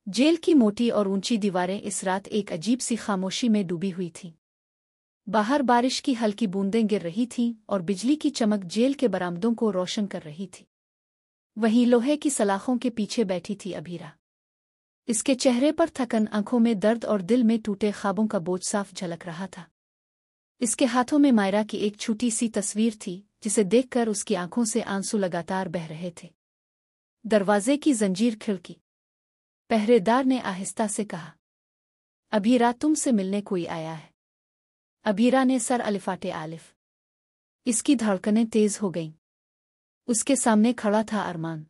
Jail की मोटी और ऊंची दीवारें इस रात एक अजीब सी खामोशी में डूबी हुई थीं। बाहर बारिश की हल्की बूंदें गिर रही थीं और बिजली की चमक जेल के बरामदों को रोशन कर रही थी। वहीं लोहे की सलाखों के पीछे बैठी थी अभीरा। इसके चेहरे पर थकन, आंखों में दर्द और दिल में टूटे ख्वाबों का बोझ साफ झलक रहा था। इसके हाथों में मायरा की एक छोटी सी तस्वीर थी, जिसे देखकर उसकी आंखों से आंसू लगातार बह रहे थे। दरवाजे की जंजीर खिड़की। पहरेदार ने आहिस्ता से कहा, अभीरा, तुमसे मिलने कोई आया है। अभीरा ने सर अलिफाटे आलिफ। इसकी धड़कनें तेज हो गईं। उसके सामने खड़ा था अरमान।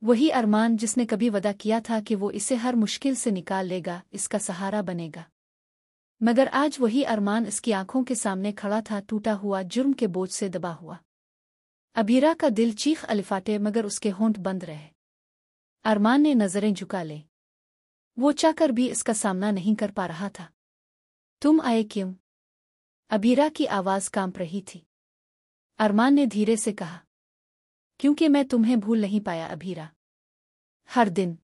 वही अरमान जिसने कभी वादा किया था कि वो इसे हर मुश्किल से निकाल लेगा, इसका सहारा बनेगा। मगर आज वही अरमान इसकी आंखों के सामने खड़ा था, टूटा हुआ, जुर्म के बोझ से दबा हुआ। अभीरा का दिल चीख अलिफाटे, मगर उसके होंठ बंद रहे। अरमान ने नजरें झुका ले। वो चाहकर भी इसका सामना नहीं कर पा रहा था। तुम आए क्यों? अभीरा की आवाज कांप रही थी। अरमान ने धीरे से कहा, क्योंकि मैं तुम्हें भूल नहीं पाया अभीरा। हर दिन,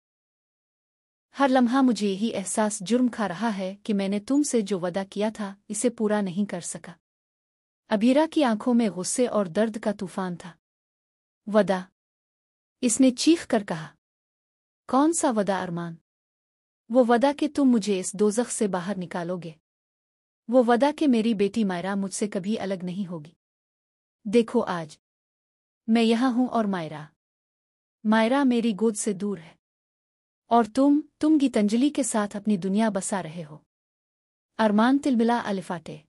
हर लम्हा मुझे यही एहसास जुर्म खा रहा है कि मैंने तुमसे जो वादा किया था, इसे पूरा नहीं कर सका। अभीरा की आंखों में गुस्से और दर्द का तूफान था। वदा? इसने चीख कर कहा। कौन सा वदा अरमान? वो वदा कि तुम मुझे इस दोज़ख से बाहर निकालोगे। वो वदा कि मेरी बेटी मायरा मुझसे कभी अलग नहीं होगी। देखो, आज मैं यहाँ हूँ और मायरा मेरी गोद से दूर है। और तुम गीतांजलि के साथ अपनी दुनिया बसा रहे हो। अरमान तिलमिला अलिफाटे।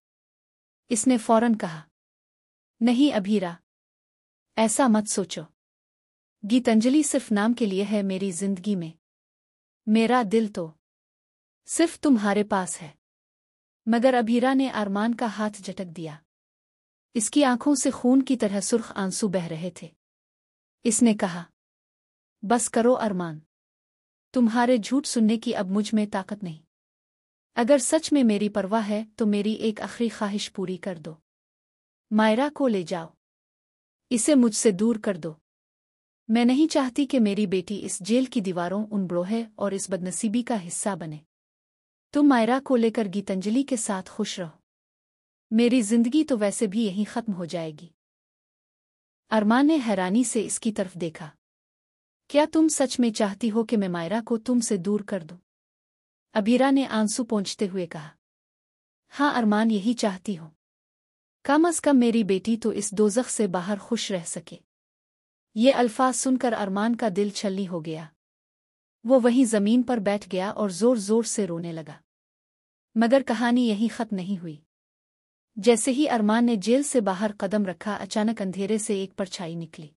इसने फौरन कहा, नहीं अभीरा, ऐसा मत सोचो। गीतांजलि सिर्फ नाम के लिए है मेरी जिंदगी में। मेरा दिल तो सिर्फ तुम्हारे पास है। मगर अभीरा ने अरमान का हाथ झटक दिया। इसकी आंखों से खून की तरह सुर्ख आंसू बह रहे थे। इसने कहा, बस करो अरमान, तुम्हारे झूठ सुनने की अब मुझ में ताकत नहीं। अगर सच में मेरी परवाह है तो मेरी एक आखिरी ख्वाहिश पूरी कर दो। मायरा को ले जाओ, इसे मुझसे दूर कर दो। मैं नहीं चाहती कि मेरी बेटी इस जेल की दीवारों, उन ब्रोहे और इस बदनसीबी का हिस्सा बने। तुम मायरा को लेकर गीतांजलि के साथ खुश रहो। मेरी जिंदगी तो वैसे भी यहीं खत्म हो जाएगी। अरमान ने हैरानी से इसकी तरफ देखा। क्या तुम सच में चाहती हो कि मैं मायरा को तुमसे दूर कर दूं? अभीरा ने आंसू पोंछते हुए कहा, हाँ अरमान, यही चाहती हूं। कम अज कम मेरी बेटी तो इस दोज़ख से बाहर खुश रह सके। ये अल्फाज सुनकर अरमान का दिल छलनी हो गया। वो वहीं जमीन पर बैठ गया और जोर जोर से रोने लगा। मगर कहानी यहीं खत्म नहीं हुई। जैसे ही अरमान ने जेल से बाहर कदम रखा, अचानक अंधेरे से एक परछाई निकली।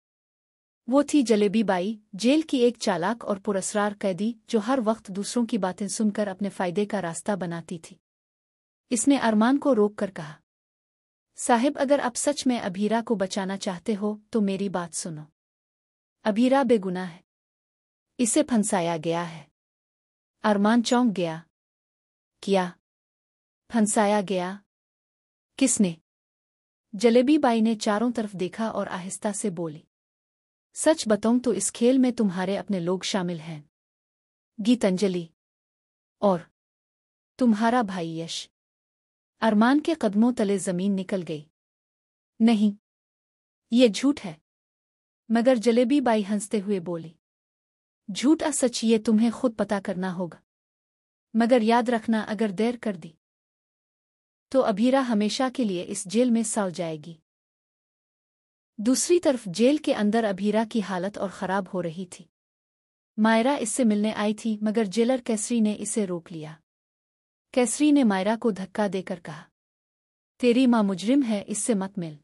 वो थी जलेबी बाई, जेल की एक चालाक और पुरस्कार कैदी जो हर वक्त दूसरों की बातें सुनकर अपने फायदे का रास्ता बनाती थी। इसने अरमान को रोक कर कहा, साहिब, अगर आप सच में अभीरा को बचाना चाहते हो तो मेरी बात सुनो। अभीरा बेगुनाह है। इसे फंसाया गया है। अरमान चौंक गया। क्या? फंसाया गया? किसने? जलेबी बाई ने चारों तरफ देखा और आहिस्ता से बोली, सच बताऊं तो इस खेल में तुम्हारे अपने लोग शामिल हैं। गीतांजलि और तुम्हारा भाई यश। अरमान के कदमों तले जमीन निकल गई। नहीं, ये झूठ है। मगर जलेबी बाई हंसते हुए बोली, झूठ या सच ये तुम्हें खुद पता करना होगा। मगर याद रखना, अगर देर कर दी तो अभीरा हमेशा के लिए इस जेल में सड़ जाएगी। दूसरी तरफ जेल के अंदर अभीरा की हालत और खराब हो रही थी। मायरा इससे मिलने आई थी, मगर जेलर कैसरी ने इसे रोक लिया। कैसरी ने मायरा को धक्का देकर कहा, तेरी माँ मुजरिम है, इससे मत मिल।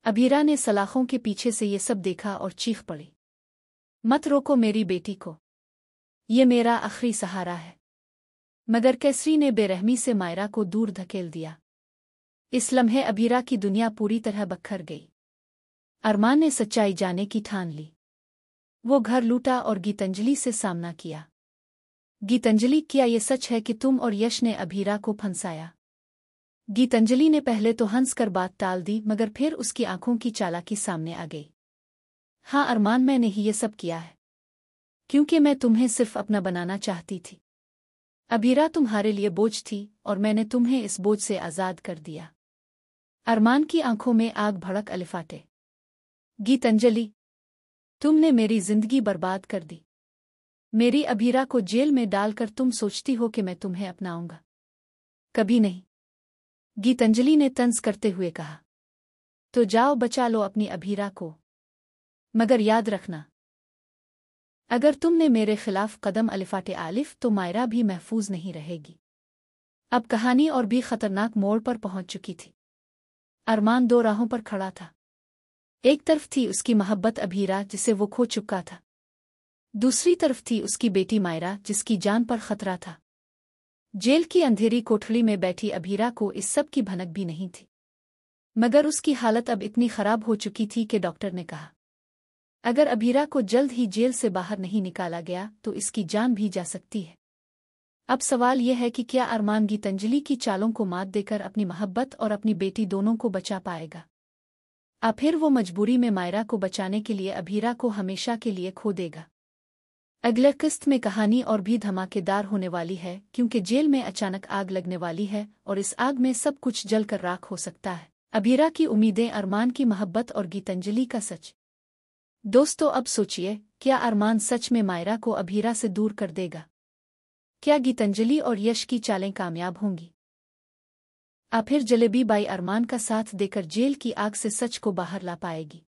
अभीरा ने सलाखों के पीछे से ये सब देखा और चीख पड़ी, मत रोको मेरी बेटी को, ये मेरा आखिरी सहारा है। मगर कैसरी ने बेरहमी से मायरा को दूर धकेल दिया। इस लम्हे अभीरा की दुनिया पूरी तरह बखर गई। अरमान ने सच्चाई जाने की ठान ली। वो घर लूटा और गीतांजलि से सामना किया। गीतांजलि, क्या ये सच है कि तुम और यश ने अभीरा को फंसाया? गीतांजलि ने पहले तो हंसकर बात टाल दी, मगर फिर उसकी आंखों की चालाकी सामने आ गई। हाँ अरमान, मैंने ही ये सब किया है। क्योंकि मैं तुम्हें सिर्फ अपना बनाना चाहती थी। अबीरा तुम्हारे लिए बोझ थी और मैंने तुम्हें इस बोझ से आज़ाद कर दिया। अरमान की आंखों में आग भड़क अलिफाटे। गीतांजलि, तुमने मेरी जिंदगी बर्बाद कर दी। मेरी अबीरा को जेल में डालकर तुम सोचती हो कि मैं तुम्हें अपनाऊंगा? कभी नहीं, गीतांजलि ने तंज करते हुए कहा। तो जाओ बचा लो अपनी अबीरा को, मगर याद रखना, अगर तुमने मेरे खिलाफ कदम अलिफाटे आलिफ तो मायरा भी महफूज नहीं रहेगी। अब कहानी और भी खतरनाक मोड़ पर पहुंच चुकी थी। अरमान दो राहों पर खड़ा था। एक तरफ थी उसकी मोहब्बत अबीरा जिसे वो खो चुका था, दूसरी तरफ थी उसकी बेटी मायरा जिसकी जान पर खतरा था। जेल की अंधेरी कोठड़ी में बैठी अबीरा को इस सब की भनक भी नहीं थी, मगर उसकी हालत अब इतनी खराब हो चुकी थी कि डॉक्टर ने कहा अगर अबीरा को जल्द ही जेल से बाहर नहीं निकाला गया तो इसकी जान भी जा सकती है। अब सवाल यह है कि क्या अरमान गीतांजलि की चालों को मात देकर अपनी मोहब्बत और अपनी बेटी दोनों को बचा पाएगा, या फिर वो मजबूरी में मायरा को बचाने के लिए अबीरा को हमेशा के लिए खो देगा। अगले किस्त में कहानी और भी धमाकेदार होने वाली है, क्योंकि जेल में अचानक आग लगने वाली है और इस आग में सब कुछ जलकर राख हो सकता है। अबीरा की उम्मीदें, अरमान की मोहब्बत और गीतांजलि का सच। दोस्तों, अब सोचिए, क्या अरमान सच में मायरा को अबीरा से दूर कर देगा? क्या गीतांजलि और यश की चालें कामयाब होंगी? या फिर जलेबी बाई अरमान का साथ देकर जेल की आग से सच को बाहर ला पाएगी?